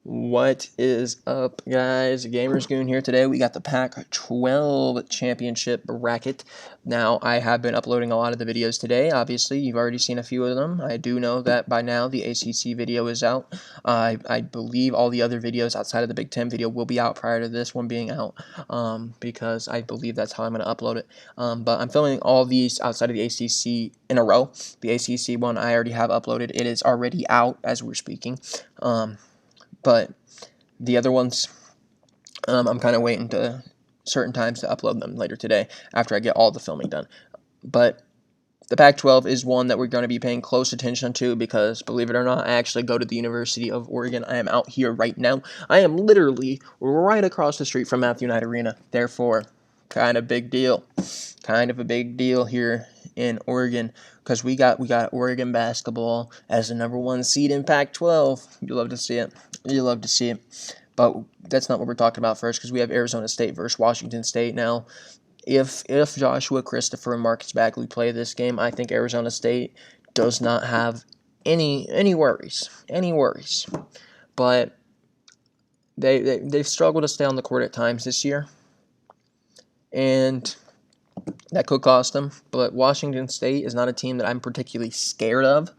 What is up, guys? Gamersgoon here. Today we got the Pac-12 championship bracket. Now, I have been uploading a lot of the videos today. Obviously, you've already seen a few of them. I do know that by now the ACC video is out. I believe all the other videos outside of the Big Ten video will be out prior to this one being out, because I believe that's how I'm going to upload it. But I'm filming all these outside of the ACC in a row. The ACC one I already have uploaded. It is already out as we're speaking. But the other ones, I'm kind of waiting to certain times to upload them later today after I get all the filming done. But the Pac-12 is one that we're going to be paying close attention to because, believe it or not, I actually go to the University of Oregon. I am out here right now. I am literally right across the street from Matthew Knight Arena. Therefore, kind of big deal. Kind of a big deal here in Oregon because we got Oregon basketball as the #1 seed in Pac-12. You love to see it. You love to see it. But that's not what we're talking about first because we have Arizona State versus Washington State now. If Joshua Christopher and Marcus Bagley play this game, I think Arizona State does not have any worries. But they've struggled to stay on the court at times this year, and that could cost them. But Washington State is not a team that I'm particularly scared of.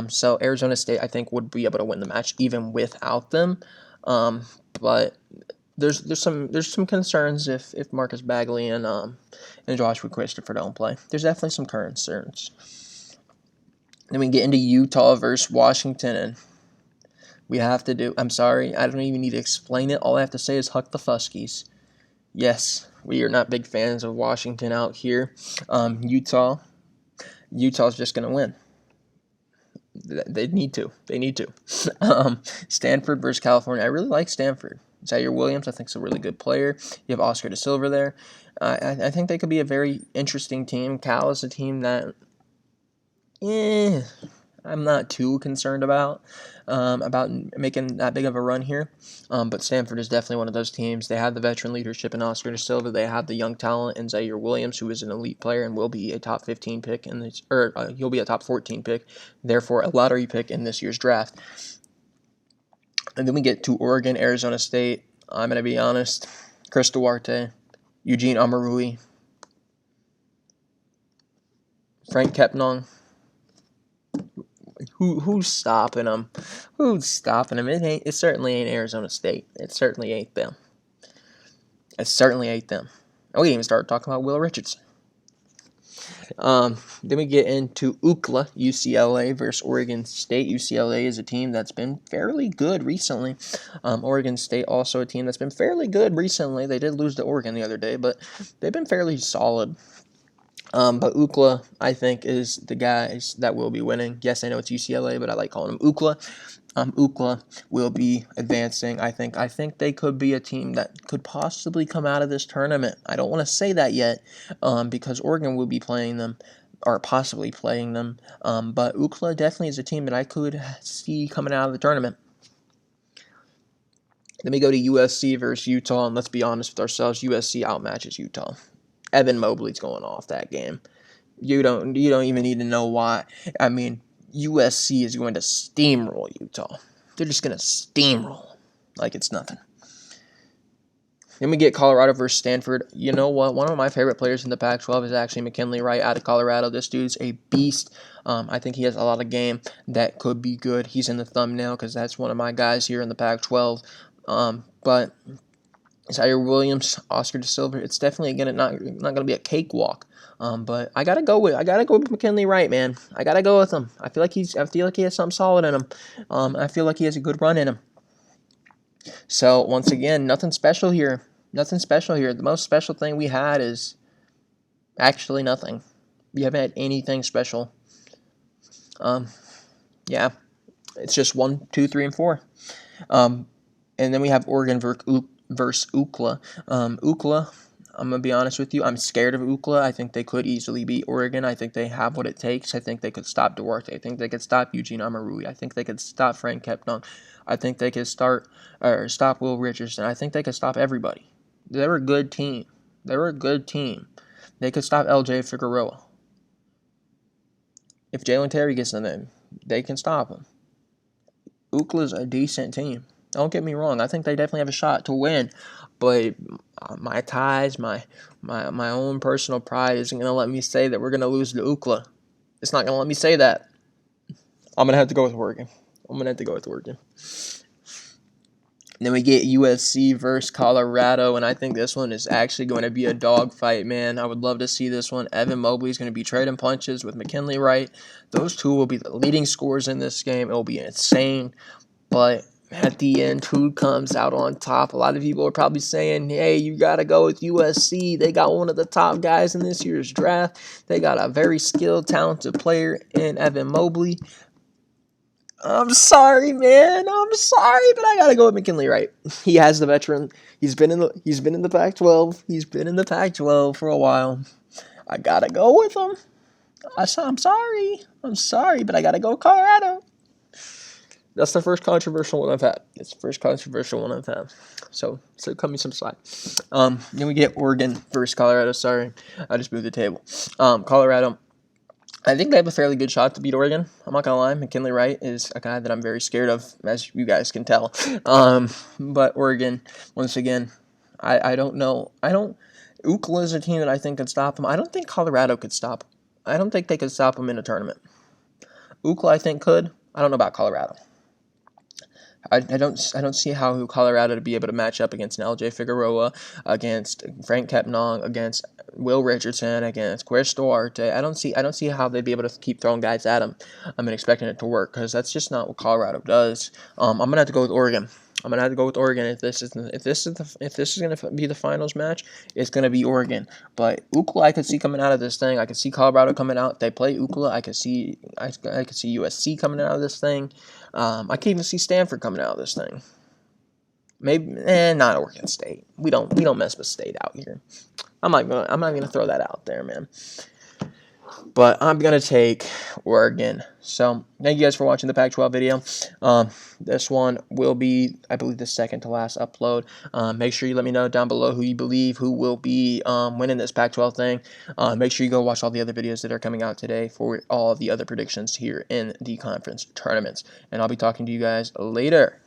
So Arizona State, I think, would be able to win the match even without them. But there's some concerns if Marcus Bagley and Joshua Christopher don't play. There's definitely some concerns. Then we get into Utah versus Washington, and we have to do. I'm sorry, I don't even need to explain it. All I have to say is huck the Fuskies. Yes, we are not big fans of Washington out here. Utah's just gonna win. They need to. Stanford versus California. I really like Stanford. Zaire Williams, I think, is a really good player. You have Oscar De Silva there. I think they could be a very interesting team. Cal is a team that, I'm not too concerned about making that big of a run here. But Stanford is definitely one of those teams. They have the veteran leadership in Oscar De Silva. They have the young talent in Zaire Williams, who is an elite player and will be a top 15 pick in this, he'll be a top 14 pick, therefore a lottery pick in this year's draft. And then we get to Oregon, Arizona State. I'm going to be honest. Chris Duarte, Eugene Omoruyi, Frank Kepnong. Who's stopping them? Who's stopping them? It certainly ain't Arizona State. It certainly ain't them. We didn't even start talking about Will Richardson. Then we get into Ucla, UCLA versus Oregon State. UCLA is a team that's been fairly good recently. Oregon State also a team that's been fairly good recently. They did lose to Oregon the other day, but they've been fairly solid. But Ucla, I think, is the guys that will be winning. Yes, I know it's UCLA, but I like calling them Ucla. Ucla will be advancing. I think they could be a team that could possibly come out of this tournament. I don't want to say that yet, because Oregon will be playing them, or possibly playing them. But Ucla definitely is a team that I could see coming out of the tournament. Then we go to USC versus Utah, and let's be honest with ourselves, USC outmatches Utah. Evan Mobley's going off that game. You don't even need to know why. I mean, USC is going to steamroll Utah. They're just going to steamroll like it's nothing. Then we get Colorado versus Stanford. You know what? One of my favorite players in the Pac-12 is actually McKinley Wright out of Colorado. This dude's a beast. I think he has a lot of game that could be good. He's in the thumbnail because that's one of my guys here in the Pac-12. But Zaire Williams, Oscar De Silva, it's definitely not going to be a cakewalk. But I gotta go with McKinley Wright, man. I gotta go with him. I feel like he has something solid in him. I feel like he has a good run in him. So once again, nothing special here. The most special thing we had is actually nothing. We haven't had anything special. Yeah, it's just 1, 2, 3, and 4. And then we have Oregon versus Ucla. Ucla, I'm going to be honest with you, I'm scared of Ucla. I think they could easily beat Oregon. I think they have what it takes. I think they could stop Duarte. I think they could stop Eugene Omoruyi. I think they could stop Frank Kepnong. I think they could stop Will Richardson. I think they could stop everybody. They're a good team. They could stop LJ Figueroa. If Jalen Terry gets in them, they can stop him. Ucla's a decent team. Don't get me wrong. I think they definitely have a shot to win, but my ties, my own personal pride isn't gonna let me say that we're gonna lose to Ucla. It's not gonna let me say that. I'm gonna have to go with Oregon. Then we get USC versus Colorado, and I think this one is actually going to be a dogfight, man. I would love to see this one. Evan Mobley is going to be trading punches with McKinley Wright. Those two will be the leading scorers in this game. It will be insane, but at the end, who comes out on top? A lot of people are probably saying, hey, you got to go with USC. They got one of the top guys in this year's draft. They got a very skilled, talented player in Evan Mobley. I'm sorry, man. I'm sorry, but I gotta go with McKinley Wright. He has the veteran. He's been in the Pac-12. He's been in the Pac-12 for a while. I gotta go with him. I'm sorry, but I gotta go with Colorado. That's the first controversial one I've had. It's the first controversial one I've had. So cut me some slack. Then we get Oregon versus Colorado. Sorry, I just moved the table. Colorado. I think they have a fairly good shot to beat Oregon. I'm not going to lie. McKinley Wright is a guy that I'm very scared of, as you guys can tell. But Oregon, once again, I don't know. Ucla is a team that I think could stop them. I don't think Colorado could stop them. I don't think they could stop them in a tournament. Ucla, I think, could. I don't know about Colorado. I don't see how Colorado to be able to match up against an LJ Figueroa, against Frank Kepnong, against Will Richardson, against Chris Duarte. I don't see how they'd be able to keep throwing guys at him. I'm expecting it to work because that's just not what Colorado does. I'm gonna have to go with Oregon. If this is gonna be the finals match, it's gonna be Oregon. But Ucla, I could see coming out of this thing. I could see Colorado coming out. If they play Ucla, I could see USC coming out of this thing. I could even see Stanford coming out of this thing. Maybe, not Oregon State. We don't mess with State out here. I'm not gonna throw that out there, man. But I'm going to take Oregon. So, thank you guys for watching the Pac-12 video. This one will be, I believe, the second to last upload. Make sure you let me know down below who you believe who will be winning this Pac-12 thing. Make sure you go watch all the other videos that are coming out today for all the other predictions here in the conference tournaments. And I'll be talking to you guys later.